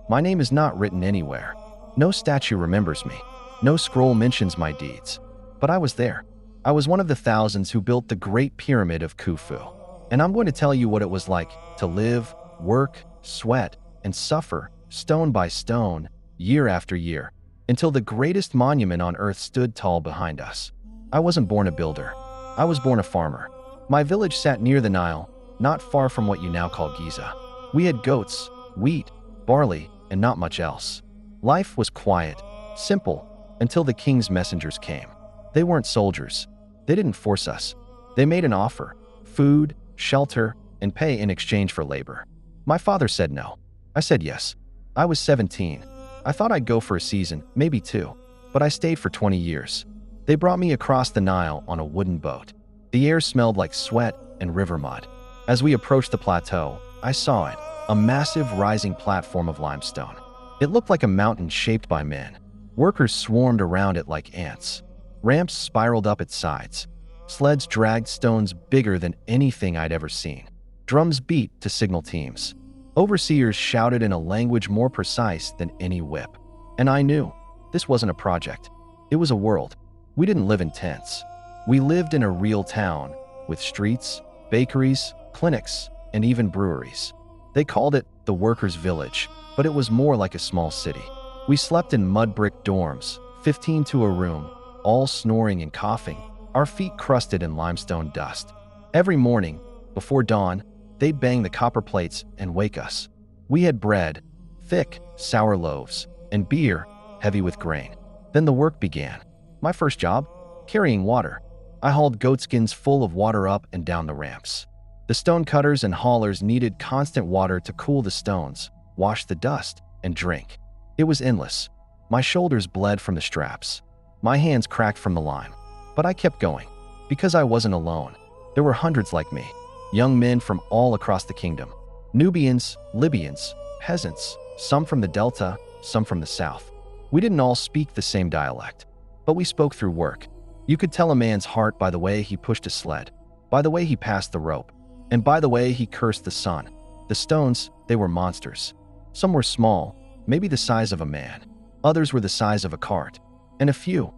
My name is not written anywhere. No statue remembers me. No scroll mentions my deeds. But I was there. I was one of the thousands who built the Great Pyramid of Khufu. And I'm going to tell you what it was like to live, work, sweat, and suffer, stone by stone, year after year, until the greatest monument on earth stood tall behind us. I wasn't born a builder. I was born a farmer. My village sat near the Nile, not far from what you now call Giza. We had goats, wheat, barley, and not much else. Life was quiet, simple, until the king's messengers came. They weren't soldiers. They didn't force us. They made an offer: food, shelter, and pay in exchange for labor. My father said no. I said yes. I was 17. I thought I'd go for a season, maybe two, but I stayed for 20 years. They brought me across the Nile on a wooden boat. The air smelled like sweat and river mud. As we approached the plateau, I saw it, a massive rising platform of limestone. It looked like a mountain shaped by men. Workers swarmed around it like ants. Ramps spiraled up its sides. Sleds dragged stones bigger than anything I'd ever seen. Drums beat to signal teams. Overseers shouted in a language more precise than any whip. And I knew this wasn't a project. It was a world. We didn't live in tents. We lived in a real town with streets, bakeries, clinics, and even breweries. They called it the Workers' Village, but it was more like a small city. We slept in mud brick dorms, 15 to a room, all snoring and coughing, our feet crusted in limestone dust. Every morning, before dawn, they'd bang the copper plates and wake us. We had bread, thick, sour loaves, and beer, heavy with grain. Then the work began. My first job? Carrying water. I hauled goatskins full of water up and down the ramps. The stone cutters and haulers needed constant water to cool the stones, wash the dust, and drink. It was endless. My shoulders bled from the straps. My hands cracked from the lime. But I kept going, because I wasn't alone. There were hundreds like me, young men from all across the kingdom. Nubians, Libyans, peasants, some from the Delta, some from the South. We didn't all speak the same dialect, but we spoke through work. You could tell a man's heart by the way he pushed a sled, by the way he passed the rope, and by the way he cursed the sun. The stones, they were monsters. Some were small, maybe the size of a man. Others were the size of a cart. And a few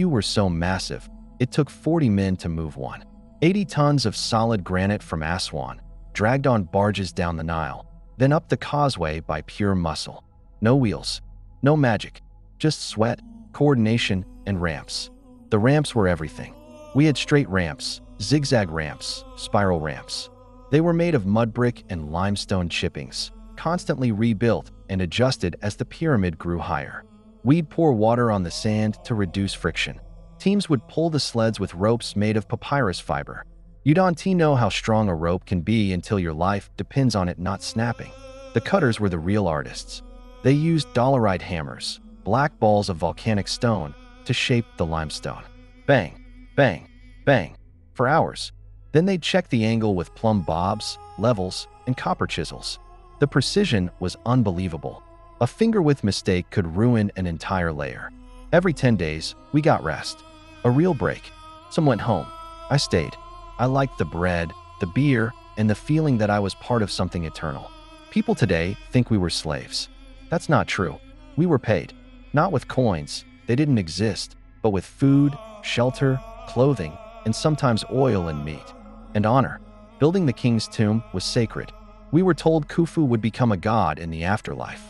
were so massive, it took 40 men to move one. 80 tons of solid granite from Aswan, dragged on barges down the Nile, then up the causeway by pure muscle. No wheels, no magic, just sweat, coordination, and ramps. The ramps were everything. We had straight ramps, zigzag ramps, spiral ramps. They were made of mud brick and limestone chippings, constantly rebuilt and adjusted as the pyramid grew higher. We'd pour water on the sand to reduce friction. Teams would pull the sleds with ropes made of papyrus fiber. You don't know how strong a rope can be until your life depends on it not snapping. The cutters were the real artists. They used dolerite hammers, black balls of volcanic stone, to shape the limestone. Bang, bang, bang, for hours. Then they'd check the angle with plumb bobs, levels, and copper chisels. The precision was unbelievable. A finger-width mistake could ruin an entire layer. Every 10 days, we got rest. A real break. Some went home. I stayed. I liked the bread, the beer, and the feeling that I was part of something eternal. People today think we were slaves. That's not true. We were paid. Not with coins, they didn't exist, but with food, shelter, clothing, and sometimes oil and meat. And honor. Building the king's tomb was sacred. We were told Khufu would become a god in the afterlife.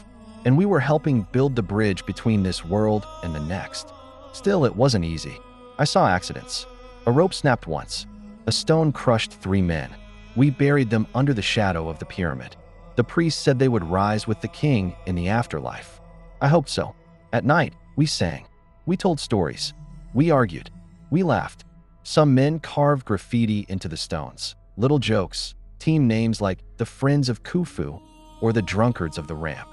And we were helping build the bridge between this world and the next. Still, it wasn't easy. I saw accidents. A rope snapped once. A stone crushed 3 men. We buried them under the shadow of the pyramid. The priest said they would rise with the king in the afterlife. I hoped so. At night, we sang. We told stories. We argued. We laughed. Some men carved graffiti into the stones. Little jokes, team names like the Friends of Khufu or the Drunkards of the Ramp.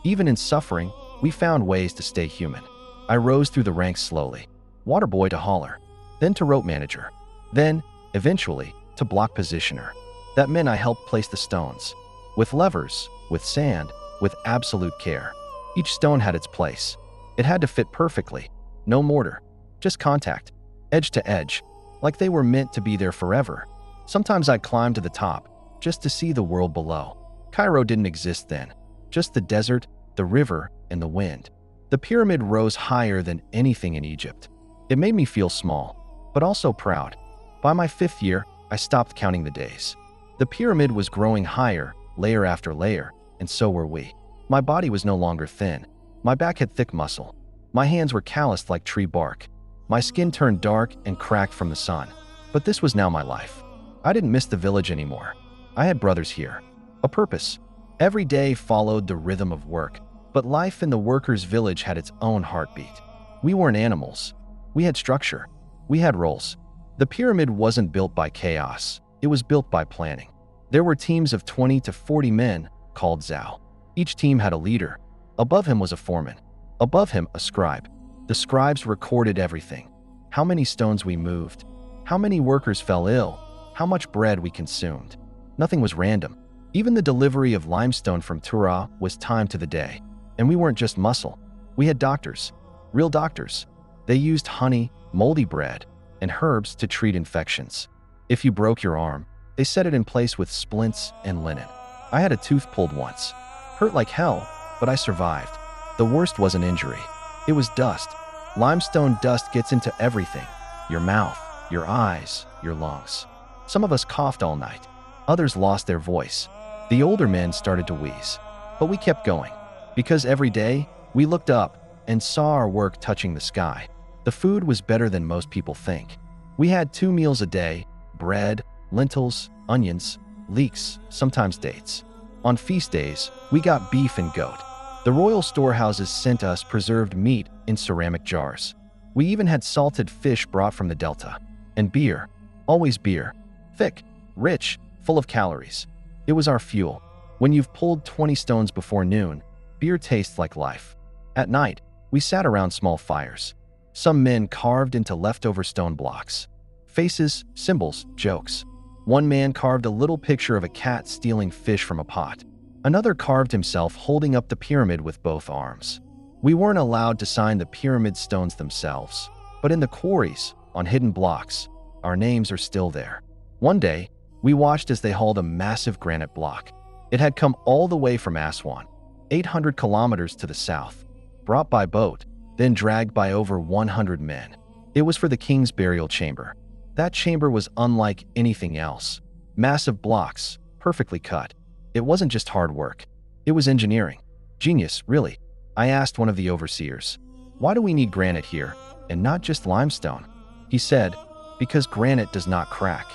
Even in suffering, we found ways to stay human. I rose through the ranks slowly. Water boy to hauler, then to rope manager, then, eventually, to block positioner. That meant I helped place the stones. With levers, with sand, with absolute care. Each stone had its place. It had to fit perfectly. No mortar, just contact, edge to edge, like they were meant to be there forever. Sometimes I'd climb to the top, just to see the world below. Cairo didn't exist then. Just the desert, the river, and the wind. The pyramid rose higher than anything in Egypt. It made me feel small, but also proud. By my 5th year, I stopped counting the days. The pyramid was growing higher, layer after layer, and so were we. My body was no longer thin. My back had thick muscle. My hands were calloused like tree bark. My skin turned dark and cracked from the sun. But this was now my life. I didn't miss the village anymore. I had brothers here. A purpose. Every day followed the rhythm of work, but life in the workers' village had its own heartbeat. We weren't animals. We had structure. We had roles. The pyramid wasn't built by chaos. It was built by planning. There were teams of 20 to 40 men, called Zhao. Each team had a leader. Above him was a foreman. Above him, a scribe. The scribes recorded everything. How many stones we moved. How many workers fell ill. How much bread we consumed. Nothing was random. Even the delivery of limestone from Tura was timed to the day. And we weren't just muscle. We had doctors. Real doctors. They used honey, moldy bread, and herbs to treat infections. If you broke your arm, they set it in place with splints and linen. I had a tooth pulled once. Hurt like hell, but I survived. The worst wasn't injury. It was dust. Limestone dust gets into everything. Your mouth, your eyes, your lungs. Some of us coughed all night. Others lost their voice. The older men started to wheeze. But we kept going. Because every day, we looked up and saw our work touching the sky. The food was better than most people think. We had 2 meals a day, bread, lentils, onions, leeks, sometimes dates. On feast days, we got beef and goat. The royal storehouses sent us preserved meat in ceramic jars. We even had salted fish brought from the delta. And beer, always beer. Thick, rich, full of calories. It was our fuel. When you've pulled 20 stones before noon, beer tastes like life. At night, we sat around small fires. Some men carved into leftover stone blocks. Faces, symbols, jokes. One man carved a little picture of a cat stealing fish from a pot. Another carved himself holding up the pyramid with both arms. We weren't allowed to sign the pyramid stones themselves, but in the quarries, on hidden blocks, our names are still there. One day, we watched as they hauled a massive granite block. It had come all the way from Aswan, 800 kilometers to the south, brought by boat, then dragged by over 100 men. It was for the king's burial chamber. That chamber was unlike anything else. Massive blocks, perfectly cut. It wasn't just hard work. It was engineering. Genius, really. I asked one of the overseers, "Why do we need granite here, and not just limestone?" He said, "Because granite does not crack.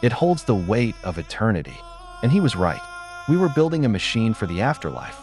It holds the weight of eternity." And he was right. We were building a machine for the afterlife.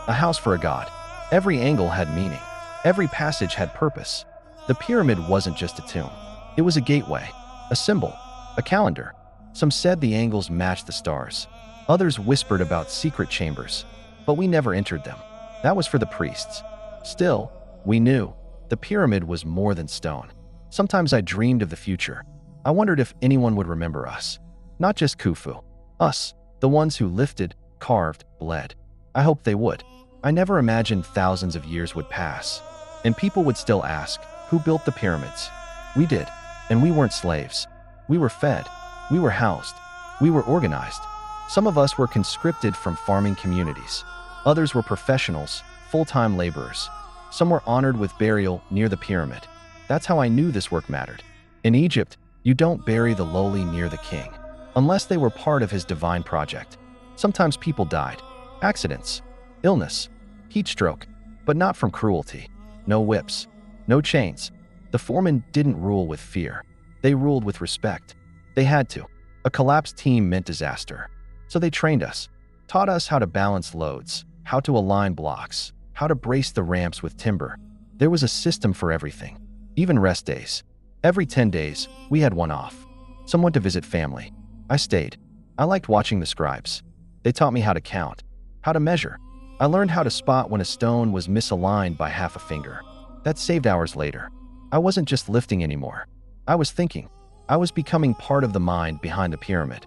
A house for a god. Every angle had meaning. Every passage had purpose. The pyramid wasn't just a tomb. It was a gateway, a symbol, a calendar. Some said the angles matched the stars. Others whispered about secret chambers, but we never entered them. That was for the priests. Still, we knew the pyramid was more than stone. Sometimes I dreamed of the future. I wondered if anyone would remember us. Not just Khufu. Us, the ones who lifted, carved, bled. I hoped they would. I never imagined thousands of years would pass, and people would still ask, who built the pyramids? We did, and we weren't slaves. We were fed. We were housed. We were organized. Some of us were conscripted from farming communities. Others were professionals, full-time laborers. Some were honored with burial near the pyramid. That's how I knew this work mattered. In Egypt, you don't bury the lowly near the king, unless they were part of his divine project. Sometimes people died. Accidents, illness, heat stroke, but not from cruelty. No whips, no chains. The foremen didn't rule with fear. They ruled with respect. They had to. A collapsed team meant disaster. So they trained us, taught us how to balance loads, how to align blocks, how to brace the ramps with timber. There was a system for everything, even rest days. Every 10 days, we had one off. Someone to visit family. I stayed. I liked watching the scribes. They taught me how to count, how to measure. I learned how to spot when a stone was misaligned by half a finger. That saved hours later. I wasn't just lifting anymore. I was thinking. I was becoming part of the mind behind the pyramid.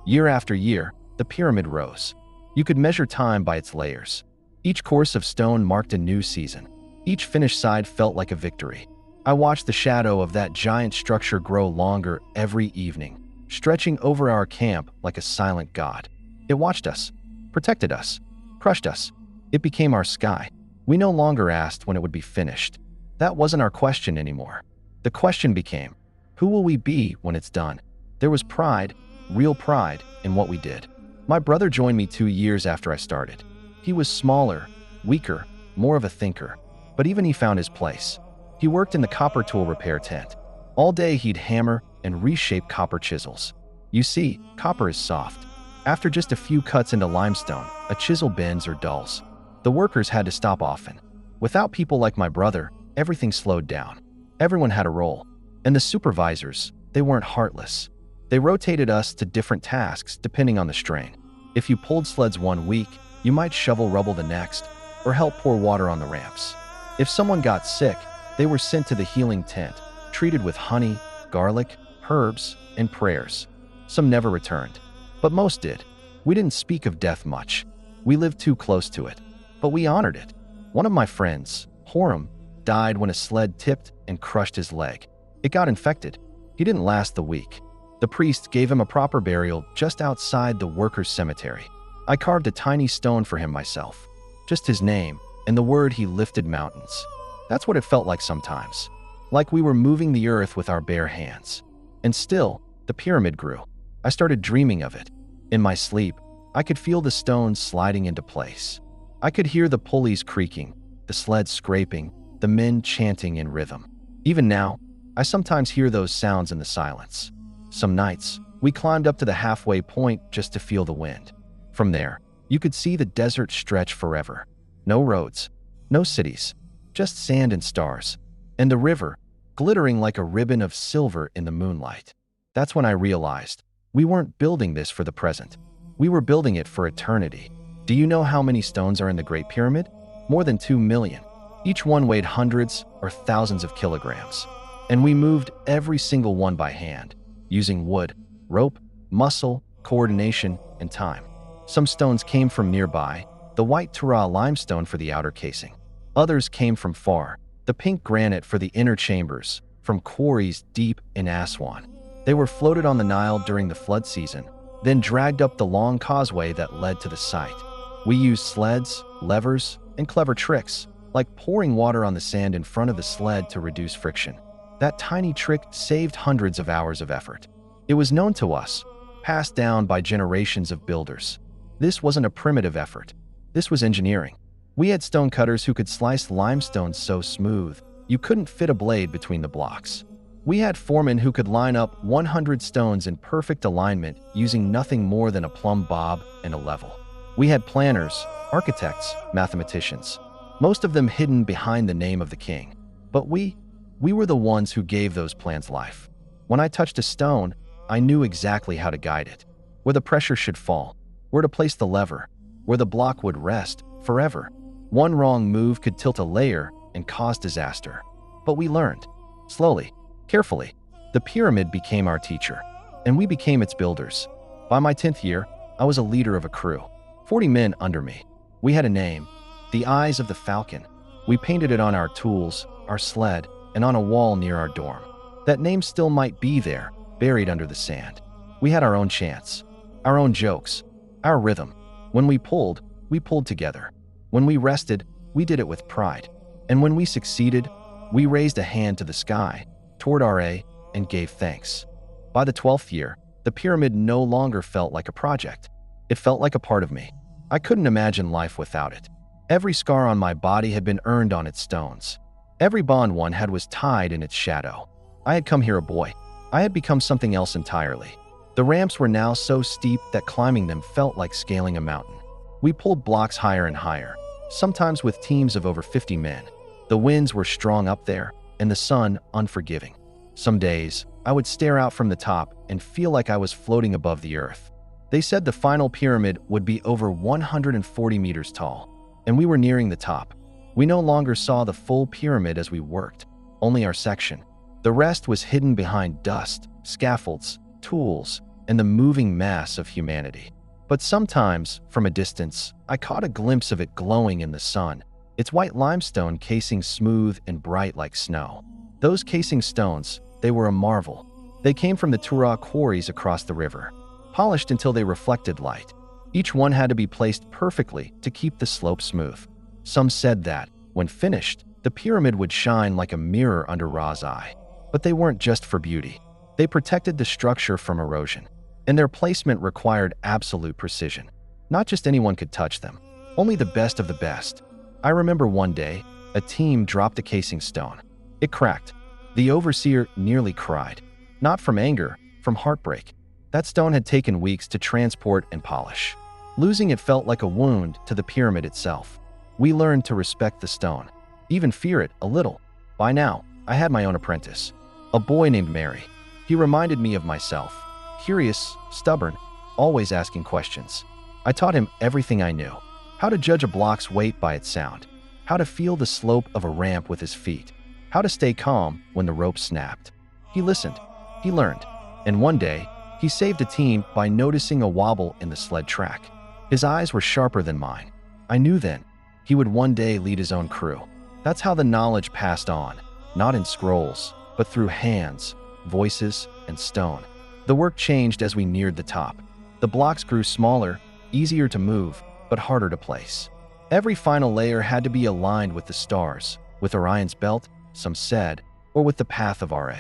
Year after year, the pyramid rose. You could measure time by its layers. Each course of stone marked a new season. Each finished side felt like a victory. I watched the shadow of that giant structure grow longer every evening, stretching over our camp like a silent god. It watched us, protected us, crushed us. It became our sky. We no longer asked when it would be finished. That wasn't our question anymore. The question became, who will we be when it's done? There was pride, real pride, in what we did. My brother joined me 2 years after I started. He was smaller, weaker, more of a thinker, but even he found his place. He worked in the copper tool repair tent. All day he'd hammer and reshape copper chisels. You see, copper is soft. After just a few cuts into limestone, a chisel bends or dulls. The workers had to stop often. Without people like my brother, everything slowed down. Everyone had a role. And the supervisors, they weren't heartless. They rotated us to different tasks depending on the strain. If you pulled sleds 1 week, you might shovel rubble the next, or help pour water on the ramps. If someone got sick, they were sent to the healing tent, treated with honey, garlic, herbs, and prayers. Some never returned, but most did. We didn't speak of death much. We lived too close to it, but we honored it. One of my friends, Horam, died when a sled tipped and crushed his leg. It got infected. He didn't last the week. The priest gave him a proper burial just outside the workers' cemetery. I carved a tiny stone for him myself. Just his name and the word he lifted mountains. That's what it felt like sometimes. Like we were moving the earth with our bare hands. And still, the pyramid grew. I started dreaming of it. In my sleep, I could feel the stones sliding into place. I could hear the pulleys creaking, the sleds scraping, the men chanting in rhythm. Even now, I sometimes hear those sounds in the silence. Some nights, we climbed up to the halfway point just to feel the wind. From there, you could see the desert stretch forever. No roads, no cities, just sand and stars. And the river, glittering like a ribbon of silver in the moonlight. That's when I realized we weren't building this for the present. We were building it for eternity. Do you know how many stones are in the Great Pyramid? More than 2 million. Each one weighed hundreds or thousands of kilograms. And we moved every single one by hand, using wood, rope, muscle, coordination, and time. Some stones came from nearby, the white Tura limestone for the outer casing. Others came from far, the pink granite for the inner chambers, from quarries deep in Aswan. They were floated on the Nile during the flood season, then dragged up the long causeway that led to the site. We used sleds, levers, and clever tricks, like pouring water on the sand in front of the sled to reduce friction. That tiny trick saved hundreds of hours of effort. It was known to us, passed down by generations of builders. This wasn't a primitive effort. This was engineering. We had stonecutters who could slice limestone so smooth, you couldn't fit a blade between the blocks. We had foremen who could line up 100 stones in perfect alignment using nothing more than a plumb bob and a level. We had planners, architects, mathematicians, most of them hidden behind the name of the king. But we were the ones who gave those plans life. When I touched a stone, I knew exactly how to guide it, where the pressure should fall, where to place the lever, where the block would rest forever. One wrong move could tilt a layer and cause disaster. But we learned, slowly, carefully. The pyramid became our teacher, and we became its builders. By my 10th year, I was a leader of a crew, 40 men under me. We had a name, the Eyes of the Falcon. We painted it on our tools, our sled, and on a wall near our dorm. That name still might be there, buried under the sand. We had our own chants, our own jokes, our rhythm. When we pulled together. When we rested, we did it with pride. And when we succeeded, we raised a hand to the sky, toward RA, and gave thanks. By the 12th year, the pyramid no longer felt like a project. It felt like a part of me. I couldn't imagine life without it. Every scar on my body had been earned on its stones. Every bond one had was tied in its shadow. I had come here a boy. I had become something else entirely. The ramps were now so steep that climbing them felt like scaling a mountain. We pulled blocks higher and higher, sometimes with teams of over 50 men. The winds were strong up there, and the sun unforgiving. Some days, I would stare out from the top and feel like I was floating above the earth. They said the final pyramid would be over 140 meters tall, and we were nearing the top. We no longer saw the full pyramid as we worked, only our section. The rest was hidden behind dust, scaffolds, tools, and the moving mass of humanity. But sometimes, from a distance, I caught a glimpse of it glowing in the sun, its white limestone casing smooth and bright like snow. Those casing stones, they were a marvel. They came from the Tura quarries across the river, polished until they reflected light. Each one had to be placed perfectly to keep the slope smooth. Some said that, When finished, the pyramid would shine like a mirror under Ra's eye. But they weren't just for beauty. They protected the structure from erosion, and their placement required absolute precision. Not just anyone could touch them, only the best of the best. I remember one day, a team dropped a casing stone. It cracked. The overseer nearly cried. Not from anger, from heartbreak. That stone had taken weeks to transport and polish. Losing it felt like a wound to the pyramid itself. We learned to respect the stone, even fear it a little. By now, I had my own apprentice, a boy named Mary. He reminded me of myself, curious, stubborn, always asking questions. I taught him everything I knew: how to judge a block's weight by its sound, how to feel the slope of a ramp with his feet, how to stay calm when the rope snapped. He listened, he learned, and one day, he saved a team by noticing a wobble in the sled track. His eyes were sharper than mine. I knew then he would one day lead his own crew. That's how the knowledge passed on, not in scrolls, but through hands, voices, and stone. The work changed as we neared the top. The blocks grew smaller, easier to move, but harder to place. Every final layer had to be aligned with the stars, with Orion's belt, some said, or with the path of Ra.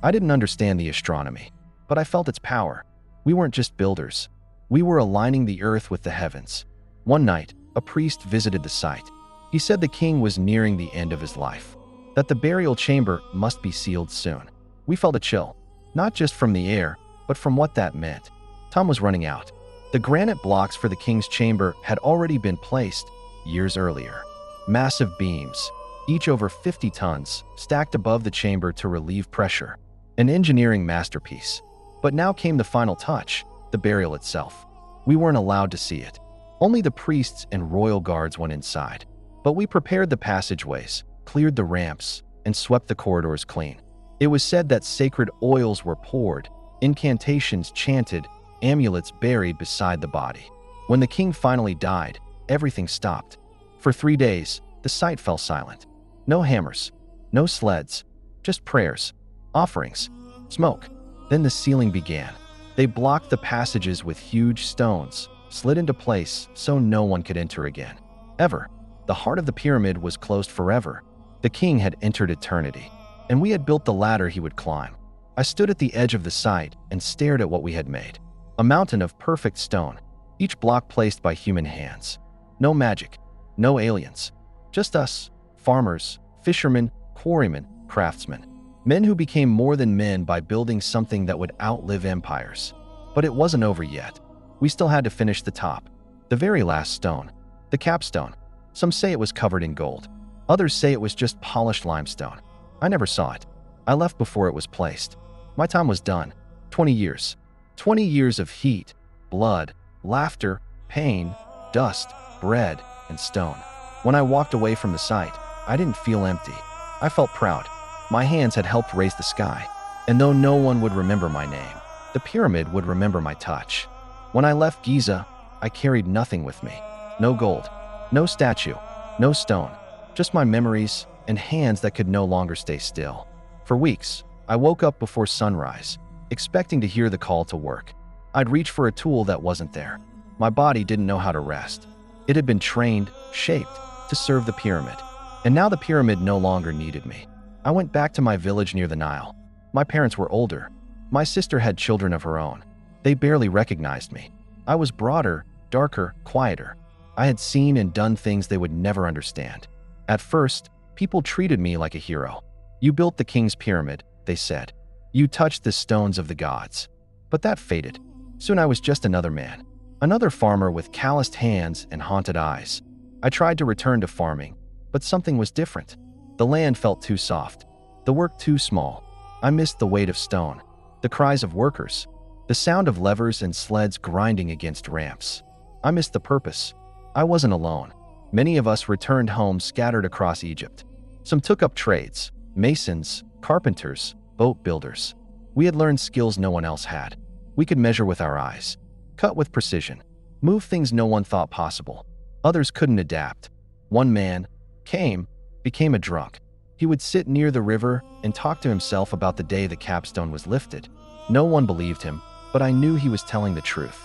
I didn't understand the astronomy, but I felt its power. We weren't just builders. We were aligning the earth with the heavens. One night, a priest visited the site. He said the king was nearing the end of his life, that the burial chamber must be sealed soon. We felt a chill, not just from the air, but from what that meant. Time was running out. The granite blocks for the king's chamber had already been placed years earlier. Massive beams, each over 50 tons, stacked above the chamber to relieve pressure. An engineering masterpiece. But now came the final touch, the burial itself. We weren't allowed to see it. Only the priests and royal guards went inside. But we prepared the passageways, cleared the ramps, and swept the corridors clean. It was said that sacred oils were poured, incantations chanted, amulets buried beside the body. When the king finally died, everything stopped. For 3 days, the site fell silent. No hammers, no sleds, just prayers, offerings, smoke. Then the sealing began. They blocked the passages with huge stones, slid into place so no one could enter again. Ever. The heart of the pyramid was closed forever. The king had entered eternity, and we had built the ladder he would climb. I stood at the edge of the site and stared at what we had made. A mountain of perfect stone, each block placed by human hands. No magic, no aliens. Just us, farmers, fishermen, quarrymen, craftsmen. Men who became more than men by building something that would outlive empires. But it wasn't over yet. We still had to finish the top, the very last stone, the capstone. Some say it was covered in gold. Others say it was just polished limestone. I never saw it. I left before it was placed. My time was done. 20 years. 20 years of heat, blood, laughter, pain, dust, bread, and stone. When I walked away from the site, I didn't feel empty. I felt proud. My hands had helped raise the sky. And though no one would remember my name, the pyramid would remember my touch. When I left Giza, I carried nothing with me. No gold, no statue, no stone, just my memories and hands that could no longer stay still. For weeks, I woke up before sunrise, expecting to hear the call to work. I'd reach for a tool that wasn't there. My body didn't know how to rest. It had been trained, shaped, to serve the pyramid. And now the pyramid no longer needed me. I went back to my village near the Nile. My parents were older. My sister had children of her own. They barely recognized me. I was broader, darker, quieter. I had seen and done things they would never understand. At first, people treated me like a hero. You built the king's pyramid, they said. You touched the stones of the gods. But that faded. Soon I was just another man. Another farmer with calloused hands and haunted eyes. I tried to return to farming, but something was different. The land felt too soft, the work too small. I missed the weight of stone, the cries of workers, the sound of levers and sleds grinding against ramps. I missed the purpose. I wasn't alone. Many of us returned home scattered across Egypt. Some took up trades, masons, carpenters, boat builders. We had learned skills no one else had. We could measure with our eyes, cut with precision, move things no one thought possible. Others couldn't adapt. One man became a drunk. He would sit near the river and talk to himself about the day the capstone was lifted. No one believed him, but I knew he was telling the truth.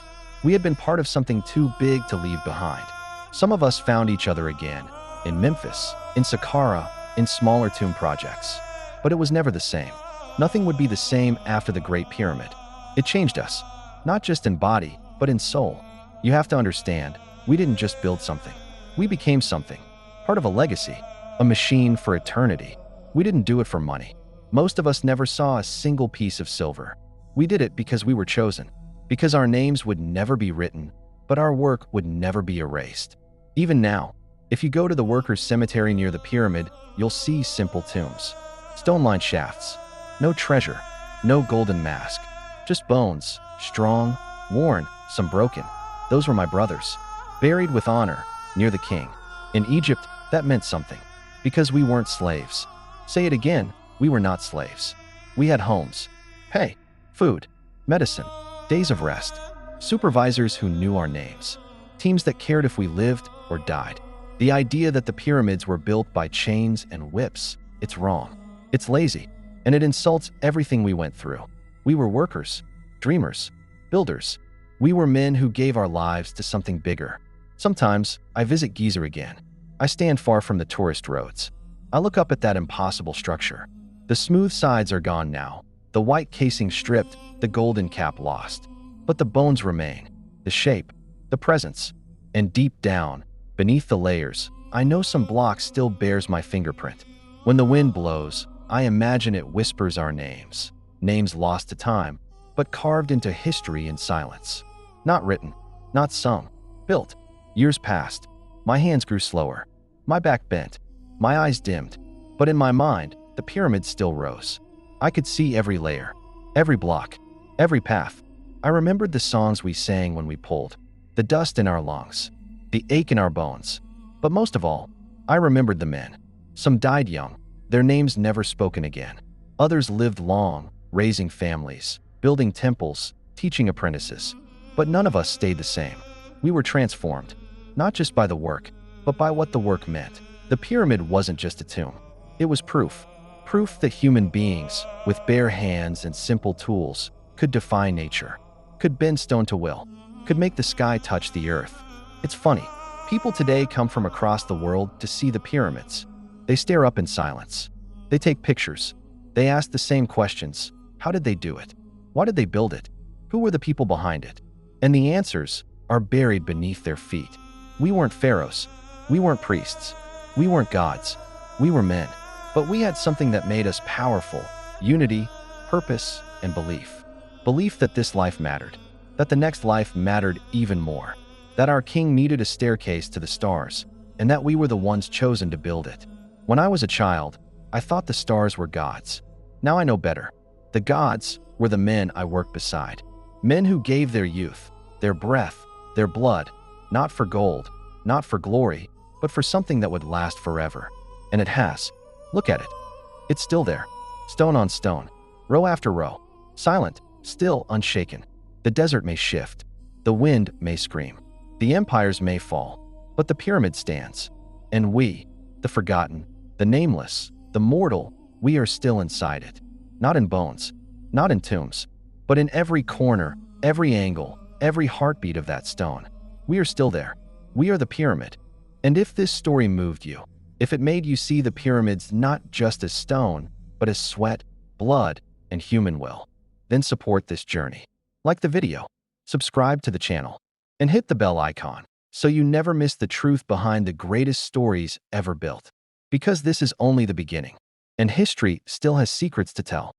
We had been part of something too big to leave behind. Some of us found each other again, in Memphis, in Saqqara, in smaller tomb projects. But it was never the same. Nothing would be the same after the Great Pyramid. It changed us, not just in body, but in soul. You have to understand, we didn't just build something. We became something, part of a legacy, a machine for eternity. We didn't do it for money. Most of us never saw a single piece of silver. We did it because we were chosen, because our names would never be written, but our work would never be erased. Even now, if you go to the workers' cemetery near the pyramid, you'll see simple tombs. Stone-lined shafts. No treasure, no golden mask. Just bones, strong, worn, some broken. Those were my brothers, buried with honor, near the king. In Egypt, that meant something, because we weren't slaves. Say it again, we were not slaves. We had homes, pay, food, medicine, days of rest, supervisors who knew our names, teams that cared if we lived or died. The idea that the pyramids were built by chains and whips, it's wrong. It's lazy, and it insults everything we went through. We were workers, dreamers, builders. We were men who gave our lives to something bigger. Sometimes, I visit Giza again. I stand far from the tourist roads. I look up at that impossible structure. The smooth sides are gone now, the white casing stripped, the golden cap lost. But the bones remain, the shape, the presence. And deep down, beneath the layers, I know some block still bears my fingerprint. When the wind blows, I imagine it whispers our names. Names lost to time, but carved into history in silence. Not written, not sung, built. Years passed. My hands grew slower. My back bent. My eyes dimmed. But in my mind, the pyramid still rose. I could see every layer, every block, every path. I remembered the songs we sang when we pulled, the dust in our lungs, the ache in our bones. But most of all, I remembered the men. Some died young, their names never spoken again. Others lived long, raising families, building temples, teaching apprentices. But none of us stayed the same. We were transformed, not just by the work, but by what the work meant. The pyramid wasn't just a tomb. It was proof. Proof that human beings, with bare hands and simple tools, could defy nature, could bend stone to will, could make the sky touch the earth. It's funny. People today come from across the world to see the pyramids. They stare up in silence. They take pictures. They ask the same questions. How did they do it? Why did they build it? Who were the people behind it? And the answers are buried beneath their feet. We weren't pharaohs. We weren't priests. We weren't gods. We were men. But we had something that made us powerful: unity, purpose, and belief. Belief that this life mattered, that the next life mattered even more, that our king needed a staircase to the stars, and that we were the ones chosen to build it. When I was a child, I thought the stars were gods. Now I know better. The gods were the men I worked beside. Men who gave their youth, their breath, their blood, not for gold, not for glory, but for something that would last forever. And it has. Look at it. It's still there, stone on stone, row after row, silent, still unshaken. The desert may shift, the wind may scream, the empires may fall, but the pyramid stands. And we, the forgotten, the nameless, the mortal, we are still inside it. Not in bones, not in tombs, but in every corner, every angle, every heartbeat of that stone. We are still there. We are the pyramid. And if this story moved you, if it made you see the pyramids not just as stone, but as sweat, blood, and human will, then support this journey. Like the video, subscribe to the channel, and hit the bell icon so you never miss the truth behind the greatest stories ever built. Because this is only the beginning, and history still has secrets to tell.